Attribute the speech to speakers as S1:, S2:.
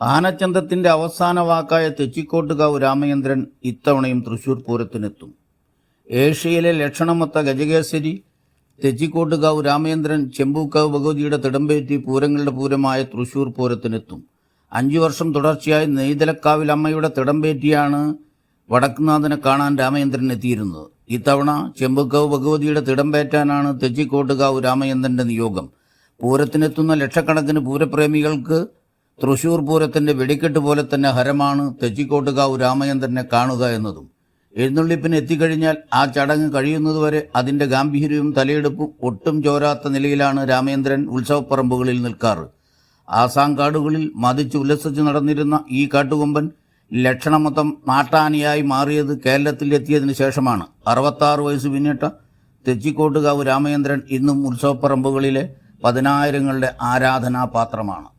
S1: ആനച്ചന്തത്തിന്റെ അവസാന വാക്കായ തെച്ചിക്കോട്ടുകാവ് രാമചന്ദ്രൻ ഇത്തവണയും തൃശൂർ പൂരത്തിനെത്തും. ഏഷ്യയിലെ ലക്ഷണമൊത്ത ഗജകേസരി തെച്ചിക്കോട്ടുകാവ് രാമചന്ദ്രൻ ചെമ്പൂക്കാവ് ഭഗവതിയുടെ തിടമ്പേറ്റി പൂരങ്ങളുടെ പൂരമായ തൃശൂർ പൂരത്തിനെത്തും. 5 വർഷം തുടർച്ചയായി നെയ്തലക്കാവിൽ അമ്മയുടെ തിടമ്പേറ്റിയാണ് വടക്കുന്നാഥനെ കാണാൻ രാമചന്ദ്രൻ എത്തിയിരുന്നത്. ഇത്തവണ ചെമ്പൂക്കാവ് ഭഗവതിയുടെ തിടമ്പേറ്റാനാണ് തെച്ചിക്കോട്ടുകാവ് രാമചന്ദ്രന്റെ നിയോഗം. പൂരത്തിനെത്തുന്ന ലക്ഷക്കണക്കിന് പൂരപ്രേമികൾക്ക് തൃശൂർ പൂരത്തിന്റെ വെടിക്കെട്ട് പോലെ തന്നെ ഹരമാണ് തെച്ചിക്കോട്ടുകാവ് രാമചന്ദ്രനെ കാണുക എന്നതും. എഴുന്നള്ളിപ്പിന് എത്തിക്കഴിഞ്ഞാൽ ആ ചടങ്ങ് കഴിയുന്നതുവരെ അതിന്റെ ഗാംഭീര്യവും തലയെടുപ്പും ഒട്ടും ചോരാത്ത നിലയിലാണ് രാമചന്ദ്രൻ ഉത്സവപ്പറമ്പുകളിൽ നിൽക്കാറ്. ആസാം കാടുകളിൽ മതിച്ച് ഉല്ലസിച്ച് നടന്നിരുന്ന ഈ കാട്ടുകൊമ്പൻ ലക്ഷണമൊത്തം നാട്ടാനയായി മാറിയത് കേരളത്തിലെത്തിയതിനു ശേഷമാണ്. 66 വയസ്സ് പിന്നിട്ട തെച്ചിക്കോട്ടുകാവ് രാമചന്ദ്രൻ ഇന്നും ഉത്സവപ്പറമ്പുകളിലെ 10,000ങ്ങളുടെ ആരാധനാപാത്രമാണ്.